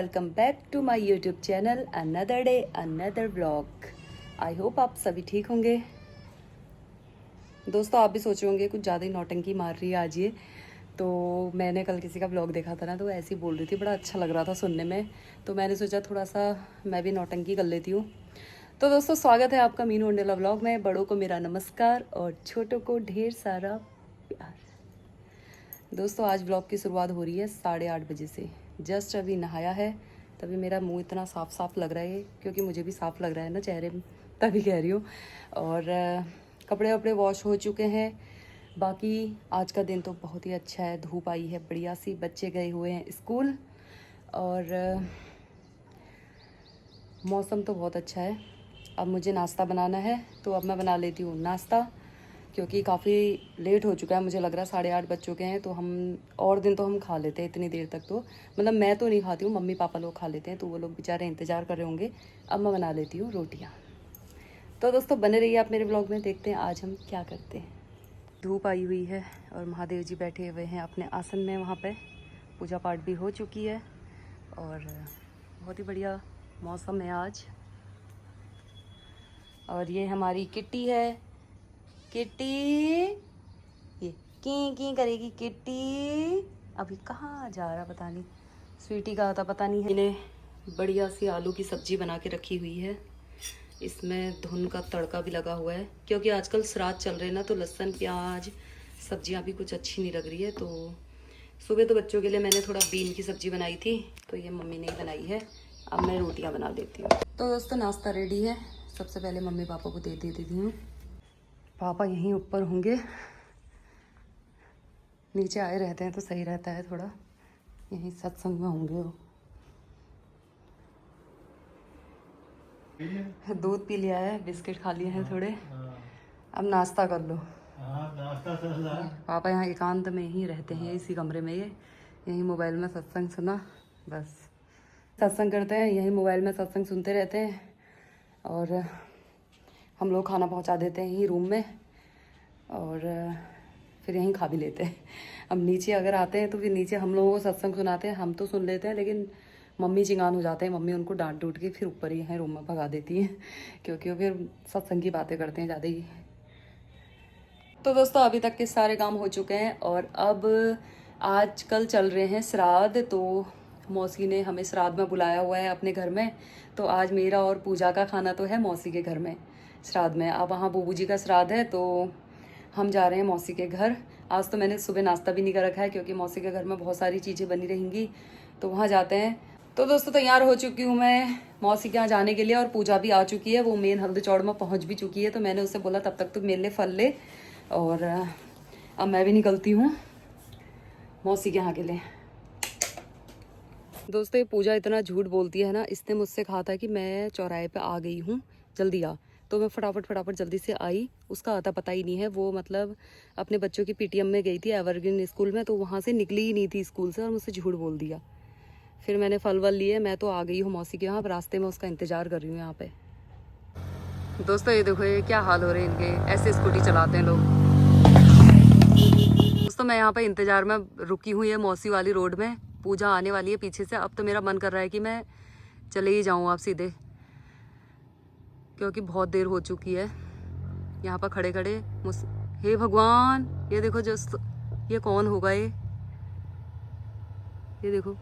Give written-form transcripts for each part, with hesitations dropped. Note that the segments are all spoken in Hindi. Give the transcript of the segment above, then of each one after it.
Welcome back to my YouTube channel another day another vlog. I hope आप सभी ठीक होंगे। दोस्तों आप भी सोच रहे होंगे कुछ ज़्यादा ही नौटंकी मार रही है आज ये। तो मैंने कल किसी का व्लॉग देखा था ना, तो ऐसे ही बोल रही थी, बड़ा अच्छा लग रहा था सुनने में, तो मैंने सोचा थोड़ा सा मैं भी नौटंकी कर लेती हूँ। तो दोस्तों स्वागत है आपका मीनू अंडेला व्लॉग में। बड़ों को मेरा नमस्कार और छोटों को ढेर सारा प्यार। दोस्तों आज व्लॉग की शुरुआत हो रही है 8:30 बजे से। जस्ट अभी नहाया है, तभी मेरा मुंह इतना साफ साफ लग रहा है, क्योंकि मुझे भी साफ लग रहा है ना चेहरे में, तभी कह रही हूँ। और कपड़े वपड़े वॉश हो चुके हैं। बाकी आज का दिन तो बहुत ही अच्छा है, धूप आई है बढ़िया सी, बच्चे गए हुए हैं स्कूल और मौसम तो बहुत अच्छा है। अब मुझे नाश्ता बनाना है, तो अब मैं बना लेती हूँ नाश्ता, क्योंकि काफ़ी लेट हो चुका है। मुझे लग रहा है 8:30 बज चुके हैं। तो हम और दिन तो हम खा लेते हैं इतनी देर तक, तो मतलब मैं तो नहीं खाती हूँ, मम्मी पापा लोग खा लेते हैं, तो वो लोग बेचारे इंतज़ार कर रहे होंगे। अब मैं बना लेती हूँ रोटियाँ। तो दोस्तों बने रहिए आप मेरे ब्लॉग में, देखते हैं आज हम क्या करते हैं। धूप आई हुई है और महादेव जी बैठे हुए हैं अपने आसन में, वहाँ पे पूजा पाठ भी हो चुकी है और बहुत ही बढ़िया मौसम है आज। और ये हमारी किट्टी है, किट्टी ये की करेगी किट्टी। अभी कहाँ जा रहा पता नहीं, स्वीटी का था पता नहीं है। इन्हें बढ़िया सी आलू की सब्जी बना के रखी हुई है, इसमें धुन का तड़का भी लगा हुआ है, क्योंकि आजकल श्राद्ध चल रहे हैं ना, तो लहसुन प्याज सब्जियां भी कुछ अच्छी नहीं लग रही है। तो सुबह तो बच्चों के लिए मैंने थोड़ा बीन की सब्जी बनाई थी, तो ये मम्मी ने बनाई है। अब मैं रोटियां बना देती हूँ। तो दोस्तों नाश्ता रेडी है। सबसे पहले मम्मी पापा को दे देती हूँ। पापा यहीं ऊपर होंगे, नीचे आए रहते हैं तो सही रहता है, थोड़ा यहीं सत्संग में होंगे वो। दूध पी लिया है, बिस्किट खा लिए हैं थोड़े। अब नाश्ता कर लो। पापा यहाँ एकांत में ही रहते हैं, इसी कमरे में, ये यहीं मोबाइल में सत्संग सुना, बस सत्संग करते हैं, यहीं मोबाइल में सत्संग सुनते रहते हैं। और हम लोग खाना पहुँचा देते हैं यहीं रूम में, और फिर यहीं खा भी लेते हैं। अब नीचे अगर आते हैं तो फिर नीचे हम लोगों को सत्संग सुनाते हैं, हम तो सुन लेते हैं, लेकिन मम्मी चिंगान हो जाते हैं। मम्मी उनको डांट डूट के फिर ऊपर ही हैं रूम में भगा देती हैं, क्योंकि वो फिर सत्संग की बातें करते हैं ज़्यादा ही। तो दोस्तों अभी तक के सारे काम हो चुके हैं और अब आजकल चल रहे हैं श्राद्ध। तो मौसी ने हमें श्राद्ध में बुलाया हुआ है अपने घर में, तो आज मेरा और पूजा का खाना तो है मौसी के घर में श्राद्ध में। अब वहाँ बूबू जी का श्राद्ध है, तो हम जा रहे हैं मौसी के घर। आज तो मैंने सुबह नाश्ता भी नहीं कर रखा है, क्योंकि मौसी के घर में बहुत सारी चीज़ें बनी रहेंगी, तो वहाँ जाते हैं। तो दोस्तों तैयार हो चुकी हूँ मैं मौसी के यहाँ जाने के लिए, और पूजा भी आ चुकी है, वो मेन हल्दी चौड़ में पहुँच भी चुकी है। तो मैंने उससे बोला तब तक तो मेरे लिए फल ले, और अब मैं भी निकलती हूँ मौसी के यहाँ के लिए। दोस्तों ये पूजा इतना झूठ बोलती है ना, इसने मुझसे कहा था कि मैं चौराहे पे आ गई हूँ, जल्दी आ। तो मैं फटाफट जल्दी से आई, उसका आता पता ही नहीं है। वो मतलब अपने बच्चों की पीटीएम में गई थी एवरग्रीन स्कूल में, तो वहाँ से निकली ही नहीं थी स्कूल से, और मुझसे झूठ बोल दिया। फिर मैंने फल वल लिए, मैं तो आ गई हूँ मौसी के यहाँ, रास्ते में उसका इंतज़ार कर रही हूँ यहाँ पे। दोस्तों ये देखो ये क्या हाल हो रहे हैं इनके, ऐसे स्कूटी चलाते हैं लोग। दोस्तों मैं यहाँ पे इंतज़ार में रुकी हूँ, ये मौसी वाली रोड में। पूजा आने वाली है पीछे से। अब तो मेरा मन कर रहा है कि मैं चले ही जाऊँ आप सीधे, क्योंकि बहुत देर हो चुकी है यहाँ पर खड़े खड़े। हे भगवान, ये देखो ये कौन होगा ये देखो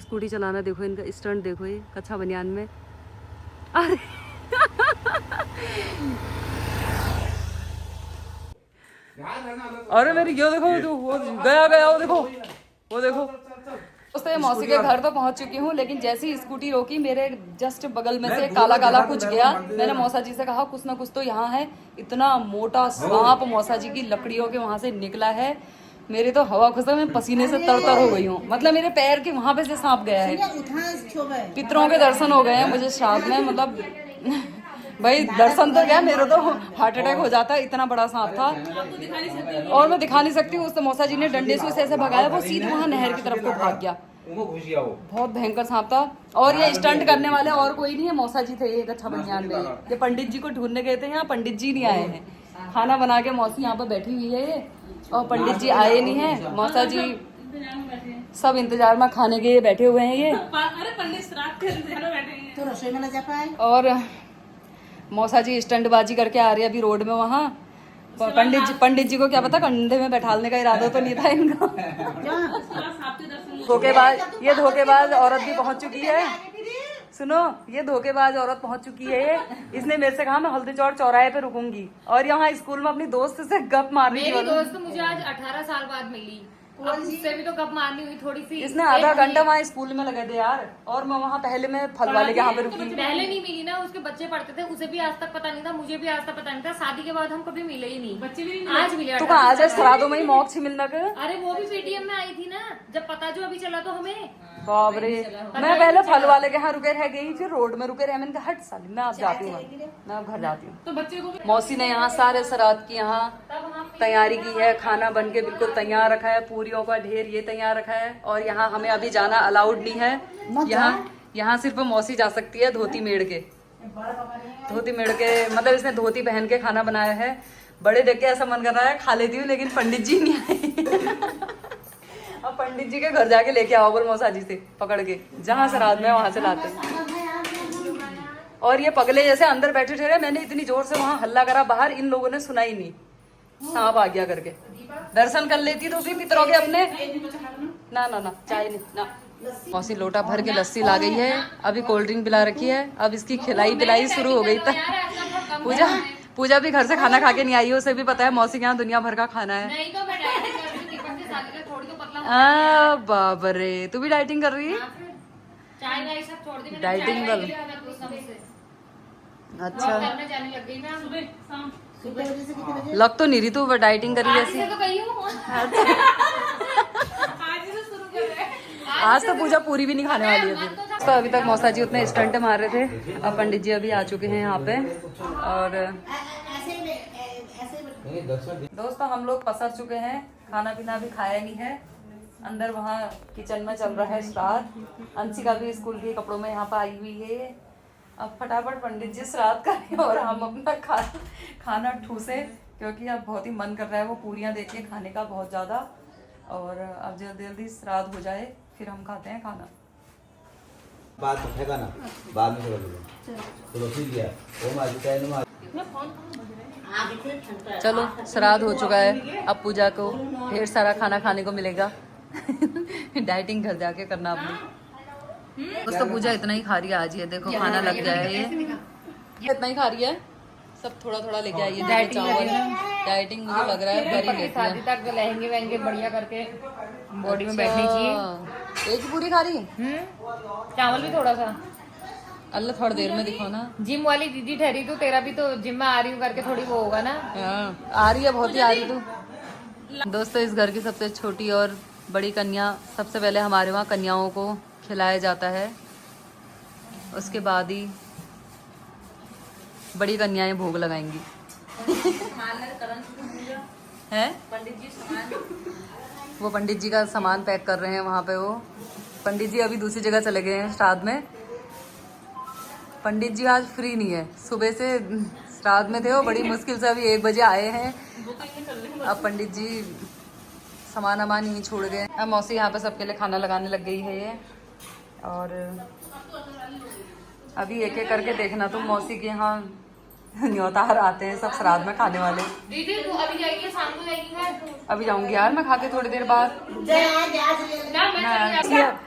स्कूटी चलाना, देखो इनका स्टंट देखो, ये कच्चा बनियान में। अरे अरे मेरी यो देखो, वो गया वो देखो। दोस्तों मौसी के घर तो पहुंच चुकी हूँ, लेकिन जैसे ही स्कूटी रोकी, मेरे जस्ट बगल में से काला काला कुछ गया। मैंने मौसा जी से कहा कुछ ना कुछ तो यहाँ है। इतना मोटा सांप मौसा जी की लकड़ियों के वहां से निकला है, मेरे तो हवा खुशा, मैं पसीने से तरतर हो गई हूँ। मतलब मेरे पैर के वहां पे से सांप गया है। पितरों के दर्शन हो गए हैं मुझे श्राद्ध में, मतलब भाई दर्शन तो क्या, मेरे तो हार्ट अटैक हो जाता है, इतना बड़ा सांप था। और मैं दिखा नहीं सकती। उस मौसा जी ने डंडे से उसे ऐसे भगाया, वो सीधे वहां नहर की तरफ को भाग गया। बहुत भयंकर सांप था। और ये स्टंट करने वाले और कोई नहीं है, मौसा जी थे एक अच्छा बनियान में। ये पंडित जी को ढूंढने गए थे, यहाँ पंडित जी नहीं आए हैं। खाना बना के मौसी यहाँ पर बैठी हुई है ये, और पंडित जी आए नहीं है। मौसा जी सब इंतजार में खाने के लिए बैठे हुए हैं ये। अरे पंडित श्राद्ध के इंतजार में बैठे हैं। तो रसोई में न जा पाए। और मौसा जी स्टंटबाजी करके आ रही है अभी रोड में वहाँ। पंडित जी को क्या पता कंधे में बैठालने का इरादा तो नहीं था इनका। धोखेबाज औरत भी पहुंच चुकी है। सुनो, ये धोखेबाज औरत पहुंच चुकी है। इसने मेरे से कहा मैं हल्दी चौराहे पे रुकूंगी और यहाँ स्कूल में अपनी दोस्त से गप मार रही थी। मेरी दोस्त मुझे आज 18 साल बाद मिली। अब उससे भी तो गप मारनी हुई थोड़ी सी। इसने आधा घंटा वहाँ स्कूल में लगे थे यार, और मैं वहाँ पहले में फल वाले के यहाँ पे रुकी। पहले नहीं मिली ना, उसके बच्चे पढ़ते थे, उसे भी आज तक पता नहीं था, मुझे भी आज तक पता नहीं था। शादी के बाद हम कभी मिले ही नहीं। बच्चे भी नहीं आज मिले। तू कहाँ आज श्राद्धों में ही मोक्ष मिलना के? अरे वो भी पेटीएम में आई थी ना, जब पता जो अभी चला तो हमें। बाप रे, मैं पहले फल वाले के यहाँ रुके रह गई, फिर रोड में रुके रहे। मैंने कहा हट साली, मैं अब जाती हूँ, मैं अब घर जाती हूँ। तो बच्चे को मौसी ने यहाँ सारे श्राद्ध की यहाँ तैयारी की है। खाना बन के बिल्कुल तैयार रखा है, पूरियों का ढेर ये तैयार रखा है। और यहाँ हमें अभी जाना अलाउड नहीं है। यहाँ सिर्फ मौसी जा सकती है धोती मेड़ के। मतलब इसने धोती पहन के खाना बनाया है। बड़े देख के ऐसा मन कर रहा है खा लेती हूँ, लेकिन पंडित जी नहीं आए। अब पंडित जी के घर जाके लेके आओ बोल मौसा जी से पकड़ के, जहाँ श्राद्ध में वहां से लाते हैं। और ये पगले जैसे अंदर बैठे ठहरे। मैंने इतनी जोर से वहां हल्ला करा बाहर, इन लोगों ने सुना ही नहीं। सांप आ गया करके दर्शन कर लेती तो भी पितरों के अपने। ना ना ना, चाय नहीं ना। मौसी लोटा भर के लस्सी ला गई है, अभी कोल्ड ड्रिंक पिला रखी है। अब इसकी खिलाई पिलाई शुरू हो गई तक पूजा भी घर से खाना खा के नहीं आई है। उसे भी पता है मौसी के यहाँ दुनिया भर का खाना है। बाप रे, तू भी डाइटिंग कर रही है? डाइटिंग वाल अच्छा लग तो नहीं रही तू डाइटिंग कर रही है ऐसी। आज तो पूजा पूरी भी नहीं खाने वाली है फिर। तो अभी तक मौसा जी उतने स्टंट मार रहे थे। अब पंडित जी अभी आ चुके हैं यहाँ पे। और दोस्तों हम लोग पसर चुके हैं, खाना पीना भी खाया नहीं है। अंदर वहाँ किचन में चल रहा है श्राद्ध। अंशिका भी स्कूल के कपड़ों में यहाँ पर आई हुई है। अब फटाफट पंडित जी श्राद्ध करें और हम अपना खाना ठूसे, क्योंकि अब बहुत ही मन कर रहा है वो पूरियाँ देख के खाने का बहुत ज़्यादा। और अब जल्दी जल्दी श्राद्ध हो जाए फिर हम खाते हैं खाना। बात उठेगा ना, बाद में तो ठीक है। चलो श्राद्ध हो चुका है, अब पूजा को ढेर सारा खाना खाने को मिलेगा। डाइटिंग घर जाके करना अपनी। दोस्तों पूजा इतना ही खा रही है आज। ये देखो खाना लग गया है। ये इतना ही खा रही है, सब थोड़ा थोड़ा लेके आई है चावल। डाइटिंग मुझे लग रहा है कर ही लेती है। शादी तक लहंगे वहंगे बढ़िया करके बॉडी में बैठनी चाहिए। एक ही पूरी खा रही है, चावल भी थोड़ा सा। अल्लाह थोड़ी देर में दिखो ना। जिम वाली दीदी ठहरी तो तेरा भी तो जिम में आ रही हूँ करके थोड़ी वो होगा ना। आ रही है, बहुत ही आ रही तू। दोस्तों इस घर की सबसे छोटी और बड़ी कन्या, सबसे पहले हमारे वहाँ कन्याओं को खिलाया जाता है, उसके बाद ही बड़ी कन्याएं भोग लगाएंगी। हैं? वो पंडित जी का सामान पैक कर रहे हैं वहाँ पे। वो पंडित जी अभी दूसरी जगह चले गए हैं श्राद्ध में। पंडित जी आज फ्री नहीं है, सुबह से श्राद्ध में थे वो, बड़ी मुश्किल से अभी 1 बजे आए हैं। अब पंडित जी सामान वामान यहीं छोड़ गए। अब मौसी यहाँ पे सबके लिए खाना लगाने लग गई है ये। और अभी एक एक करके देखना तुम, मौसी के यहाँ न्योतार आते हैं सब श्राद्ध में खाने वाले। दीदी तू अभी जाएगी, शाम को जाएगी? अभी जाऊंगी यार मैं खा के थोड़ी देर बाद।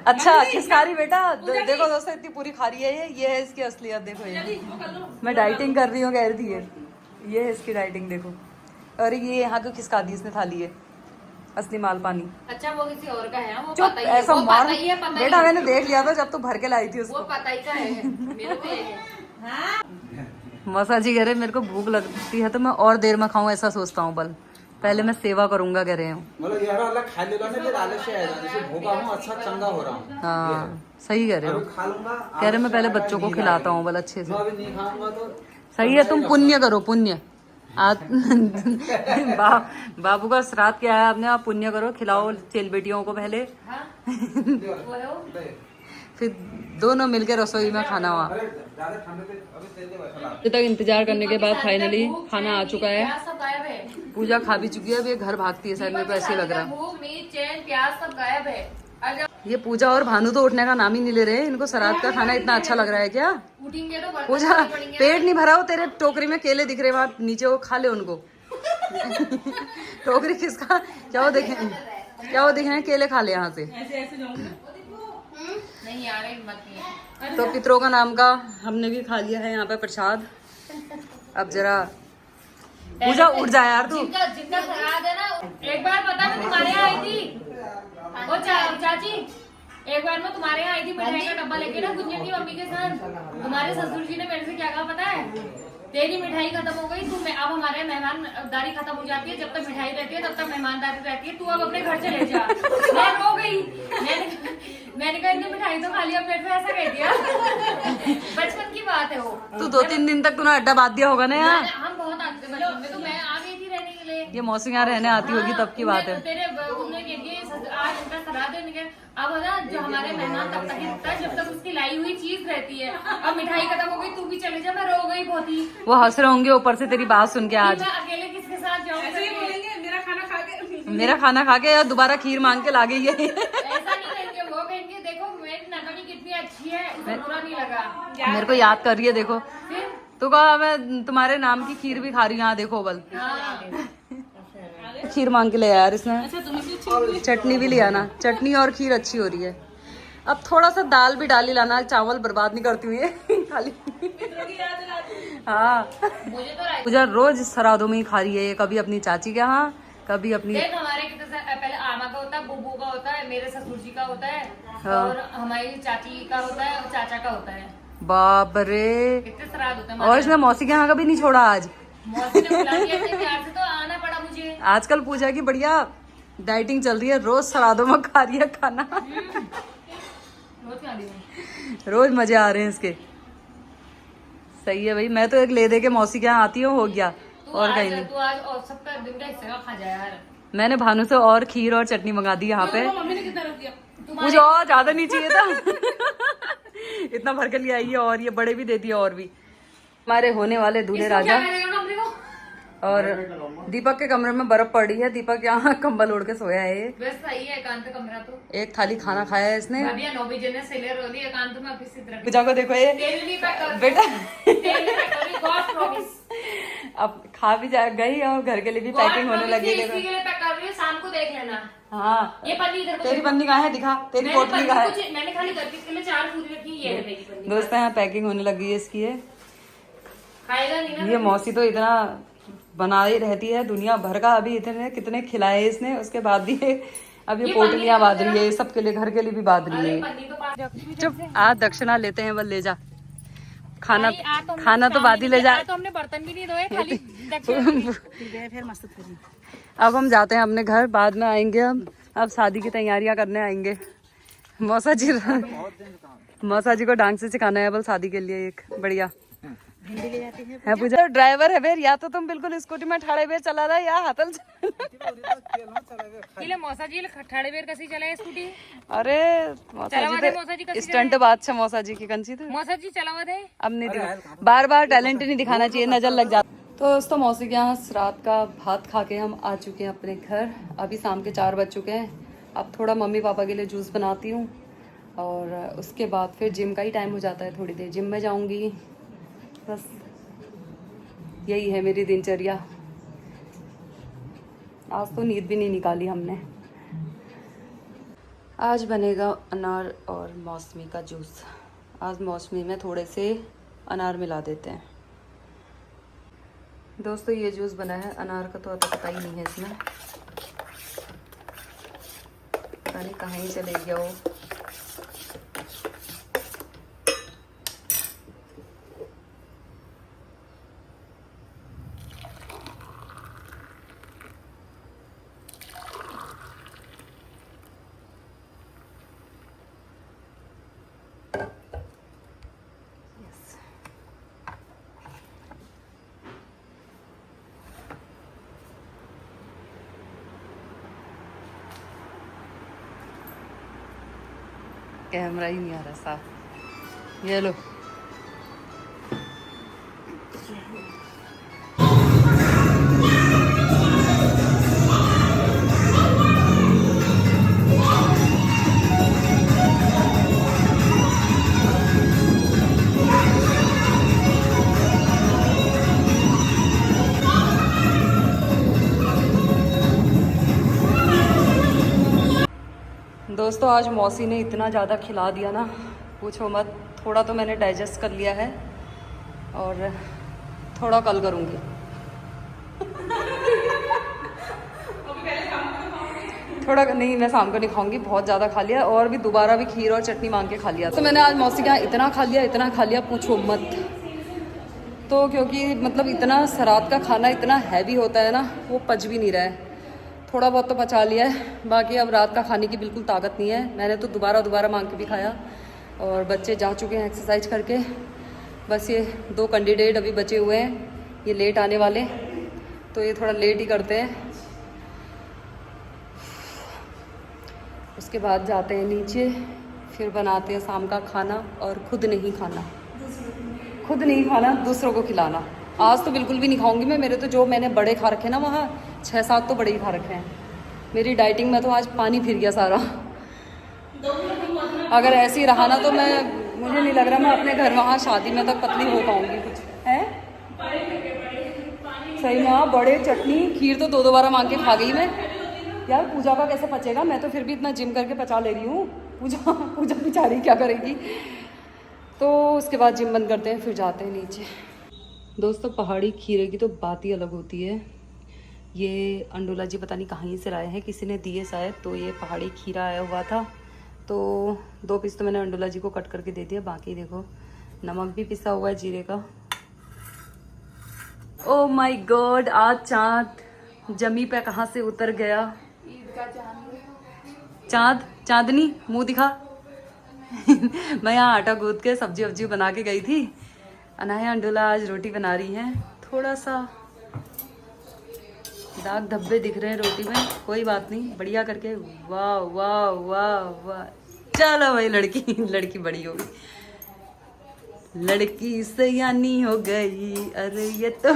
अच्छा किसका रही बेटा? देखो दोस्तों इतनी पूरी खा रही है ये है इसकी असलियत। देखो ये मैं डाइटिंग कर रही हूँ कह रही थी ये है इसकी डाइटिंग देखो। और ये यहाँ को खिसका दी इसने थाली है, असली माल पानी। अच्छा वो किसी और का है? वो चुप पता ही है, ऐसा वो मार पता ही है, पता बेटा ही है। मैंने देख लिया था जब तू भर के लाई थी उसको। वो पता ही का है, मेरे को ये है। मौसा जी कह रहे मेरे को भूख लगती है तो मैं और देर में खाऊं, ऐसा सोचता हूँ। बल पहले मैं सेवा करूंगा कह रहे हूँ। मतलब यार अल्लाह खा लेगा ना फिर आलस्य आएगा, जैसे भूखा हूँ अच्छा चंगा हो रहा हूँ। हाँ सही कह रहे हो। खा लूंगा, कह रहे मैं पहले बच्चों को खिलाता हूँ बल अच्छे से। अभी नहीं खाऊंगा तो सही है, तुम पुण्य करो पुण्य। बाबू का श्राद्ध क्या है आपने, आप पुण्य करो, खिलाओ चेल बेटियों को पहले। फिर दोनों मिलके रसोई में खाना वहाँ। अभी तक इंतजार करने के बाद फाइनली खाना आ चुका है। पूजा खा भी चुकी है, अब ये घर भागती है शायद, मेरे को ऐसे लग रहा है। भूख, मीट, चैन, प्याज सब गायब है। ये पूजा और भानु तो उठने का नाम ही नहीं ले रहे हैं। इनको सराद का खाना इतना अच्छा लग रहा है क्या? उठेंगे तो बर्तन पूजा धोने पड़ेंगे। पेट नहीं भरा हो तेरे? टोकरी में केले दिख रहे हैं वहाँ नीचे, वो खा ले उनको। टोकरी किसका? क्या वो देखे, क्या वो दिख रहे हैं? केले खा ले यहाँ से। ऐसे ऐसे जाऊंगी। नहीं यार हिम्मत नहीं है। तो पितरों का नाम का हमने भी खा लिया है यहाँ पे प्रसाद। अब जरा पूजा उठ जा यार तू। जिनका सराद है ना, एक बार पता मैं तुम्हारे यहाँ आई थी, वो चाची एक बार मैं तुम्हारे यहाँ आई थी मिठाई का डब्बा लेके ना, गुंजन की मम्मी के साथ। तुम्हारे ससुर जी ने मेरे से क्या कहा पता है? तेरी मिठाई खत्म हो गई, तू अब हमारे मेहमानदारी खत्म हो जाती है, जब तक मिठाई रहती है तब तक मेहमानदारी रहती है, तू अब अपने घर चले जा। मैं रो गई, मैंने कहा इतनी मिठाई तो खा लिया, मेरे से ऐसा कह दिया। बचपन की बात है वो। तू 2-3 दिन तक तूने अड्डा बांध दिया होगा ना यार। हम बहुत आते थे बचपन में, तो मैं आ गई थी रहने के लिए। ये मौसी यहाँ रहने आती होगी तब की बात है। तेरे उन्होंने कह दिया आज इनका सराध है, अब ना जो हमारे मेहमान तब तक ही रुकता है जब तक उसकी लाई हुई चीज रहती है। अब मिठाई खत्म हो गई, तू भी चले जा। मैं रो गई बहुत ही। वो हंस रहे होंगे ऊपर से तेरी बात सुन के आज। मैं अकेले किसके साथ जाऊँ? ऐसे ही बोलेंगे मेरा खाना खा के। मेरा खाना खा के यार दोबारा खीर मांग के ला गई है। ऐसा नहीं कहेंगे, वो कहेंगे देखो मेरी नटनी कितनी अच्छी है, उसे बुरा नहीं लगा। मेरे को याद कर रही है देखो। फिर तू कहा मैं तुम्हारे नाम की खीर भी खा रही हूँ, यहाँ देखो बल। हाँ। खीर मांग के ले आया यार इसने। अच्छा तुम इसे चटनी भी लिया ना, चटनी और खीर अच्छी हो रही है। अब थोड़ा सा दाल भी डाल ही लाना, चावल बर्बाद नहीं करती हूँ ये खाली। हाँ मुझे तो पूजा रोज सरादों में ही खा रही है ये, कभी अपनी चाची के यहाँ, कभी अपनी। देख हमारे कितने पहले आमा का होता है, बुबू का होता है, मेरे ससुर जी का होता है, हाँ। और हमारी चाची का होता है और चाचा का होता है। बाप रे। कितने श्राद्ध होते हैं। और इसने मौसी के यहाँ का भी नहीं छोड़ा आज। मौसी ने बुला लिया इतने प्यार से, तो आना पड़ा मुझे। आजकल पूजा की बढ़िया डाइटिंग चल रही है, रोज सरादों में खा रही है खाना। रोज खा रही हूँ। रोज मजे आ रहे हैं इसके। सही है भाई, मैं तो एक ले दे के मौसी के यहाँ आती हूँ, हो गया और कहीं नहीं। तू आज और सबका दिन का हिस्से का खा जाए यार। मैंने भानु से और खीर और चटनी मंगा दी यहाँ पे। मम्मी ने कितना रख दिया? मुझे और ज्यादा नहीं चाहिए था। इतना भर के ले आई है, और ये बड़े भी देती है और भी। हमारे होने वाले दूल्हे राजा। और दीपक के कमरे में बर्फ पड़ी है, दीपक यहाँ कंबल ओढ़ के सोया है। बस सही है, एकांत कमरा तो। एक थाली खाना खाया है इसने। अभी 9 बजे ने सेलर हो ली, एकांत में ऑफिस से तरफ। पूजा को देखो ये तेरे लिए पैक कर बेटा। तेरे लिए पैक कर, गॉड प्रॉमिस। अब खा भी जा गई और घर के लिए भी पैकिंग होने लगी है। इसी के लिए पैक कर रही है, शाम को देख लेना। हाँ ये पन्नी इधर को तेरी पन्नी कहाँ है? दिखा तेरी पोटली कहाँ है? मैंने खाली घर के लिए 4 पूरी रखी, ये है मेरी पन्नी। दोस्तों यहाँ पैकिंग होने लगी है इसकी। है खाएगा नहीं ना ये मौसी तो इतना बना ही रहती है दुनिया भर का। अभी इतने कितने खिलाए इसने, उसके बाद भी अब ये पोटलियां बांध रही है, सबके लिए, घर के लिए भी बांध रही है। पन्नी तो पास चुप, आज दक्षिणा लेते हैं, बस ले जा। खाना खाना तो बाद ही ले जा। तो हमने बर्तन भी नहीं धोए, खाली फिर मस्त थी। अब हम जाते हैं अपने घर, बाद में आएंगे हम। अब शादी की तैयारियां करने आएंगे। मौसा जी को डांस से सिखाना है बल शादी के लिए, एक बढ़िया है पूजा। ड्राइवर है बेर, या तो तुम बिल्कुल स्कूटी में ठाड़े बेर चला रहा है या हाथल मौसा जी ठाड़े बेर कसी चला स्कूटी। अरे मौसा जी स्टंट बादशाह मौसा जी की कंची थे। मौसा जी चलावा दे। अब नहीं दिखा, बार बार टैलेंट नहीं दिखाना चाहिए, नजर लग जाता। तो दोस्तों मौसी के यहाँ रात का भात खा के हम आ चुके हैं अपने घर। अभी शाम के 4 बज चुके हैं। अब थोड़ा मम्मी पापा के लिए जूस बनाती हूँ और उसके बाद फिर जिम का ही टाइम हो जाता है, थोड़ी देर जिम में जाऊँगी। बस यही है मेरी दिनचर्या। आज तो नींद भी नहीं निकाली हमने। आज बनेगा अनार और मौसमी का जूस। आज मौसमी में थोड़े से अनार मिला देते हैं। दोस्तों ये जूस बना है, अनार का तो अभी पता ही नहीं है इसमें, पता नहीं कहाँ ही चले गया वो। कैमरा ही नहीं आ रहा साफ। ये लो दोस्तों आज मौसी ने इतना ज़्यादा खिला दिया ना, पूछो मत। थोड़ा तो मैंने डाइजेस्ट कर लिया है और थोड़ा कल करूँगी। थोड़ा नहीं, मैं शाम को नहीं खाऊंगी, बहुत ज़्यादा खा लिया और भी दोबारा भी खीर और चटनी मांग के खा लिया। तो मैंने आज मौसी के यहाँ इतना खा लिया पूछो मत। तो क्योंकि मतलब इतना सरात का खाना इतना हैवी होता है ना, वो पच भी नहीं रहा है। थोड़ा बहुत तो पचा लिया है, बाकी अब रात का खाने की बिल्कुल ताकत नहीं है। मैंने तो दोबारा मांग के भी खाया और बच्चे जा चुके हैं एक्सरसाइज करके। बस ये 2 कैंडिडेट अभी बचे हुए हैं, ये लेट आने वाले, तो ये थोड़ा लेट ही करते हैं। उसके बाद जाते हैं नीचे, फिर बनाते हैं शाम का खाना और खुद नहीं खाना, दूसरों को खिलाना। आज तो बिल्कुल भी नहीं खाऊंगी मैं। मेरे तो जो मैंने बड़े खा रखे ना, वहाँ 6-7 तो बड़े ही खा रखे हैं। मेरी डाइटिंग में तो आज पानी फिर गया सारा। अगर ऐसे ही रहा ना तो मुझे नहीं लग रहा मैं अपने घर वहाँ शादी में तक पतली हो पाऊंगी। कुछ है सही में, हाँ बड़े, चटनी, खीर तो 2 बार मांग के खा गई मैं। यार पूजा का कैसे पचेगा? मैं तो फिर भी इतना जिम करके पचा ले रही हूँ। पूजा बेचारी क्या करेगी? तो उसके बाद जिम बंद करते हैं, फिर जाते हैं नीचे। दोस्तों पहाड़ी खीरे की तो बात ही अलग होती है। ये अंडोला जी पता नहीं कहाँ से लाए हैं, किसी ने दिए शायद। तो ये पहाड़ी खीरा आया हुआ था, तो 2 पीस तो मैंने अंडोला जी को कट करके दे दिया। बाकी देखो नमक भी पिसा हुआ है जीरे का। ओ माय गॉड, आज चाँद जमी पे कहाँ से उतर गया। चांदनी मुंह दिखा। मैं यहाँ आटा गूंद के सब्जी वब्जी बना के गई थी। अनाया अंडोला आज रोटी बना रही हैं। थोड़ा सा दाग धब्बे दिख रहे हैं रोटी में, कोई बात नहीं, बढ़िया करके। वाह वाह वाह वाह, चलो भाई लड़की बड़ी हो गई, लड़की सयानी हो गई। अरे ये तो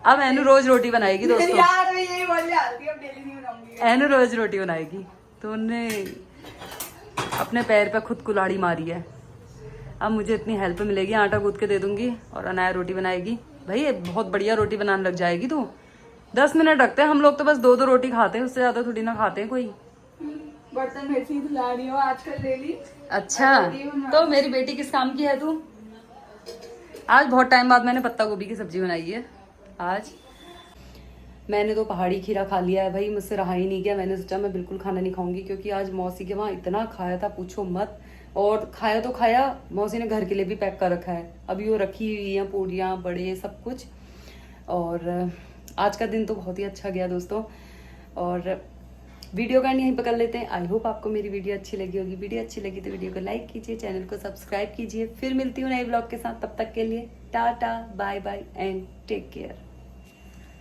अब एनु रोज रोटी बनाएगी दोस्तों। यार मैं यही बोलने आ रही हूँ, अब डेली नहीं बनाऊंगी। एनु रोज रोटी बनाएगी, तो उन्हें अपने पैर पे खुद कुल्हाड़ी मारी है। अब मुझे इतनी हेल्प मिलेगी, आटा गूंद के दे दूंगी और अनाया रोटी बनाएगी। भाई बहुत बढ़िया रोटी बनाने लग जाएगी तू। 10 मिनट रखते हैं हम लोग तो, बस 2 रोटी खाते हैं, उससे ज्यादा थोड़ी ना खाते हैं कोई। बर्तन मेरे से ही धुला रही हो आजकल डेली। अच्छा तो मेरी बेटी किस काम की है तू? आज बहुत टाइम बाद मैंने पत्ता गोभी की सब्जी बनाई है। आज मैंने तो पहाड़ी खीरा खा लिया है भाई, मुझसे रहा ही नहीं गया। मैंने सोचा मैं बिल्कुल खाना नहीं खाऊंगी, क्योंकि आज मौसी के वहाँ इतना खाया था पूछो मत। और खाया तो खाया, मौसी ने घर के लिए भी पैक कर रखा है। अभी वो रखी हुई है पूड़ियाँ बड़े सब कुछ। और आज का दिन तो बहुत ही अच्छा गया दोस्तों। और वीडियो का यहीं पकड़ लेते हैं। आई होप आपको मेरी वीडियो अच्छी लगी होगी। वीडियो अच्छी लगी तो वीडियो को लाइक कीजिए, चैनल को सब्सक्राइब कीजिए। फिर मिलती हूँ नए ब्लॉग के साथ, तब तक के लिए tata bye bye and take care.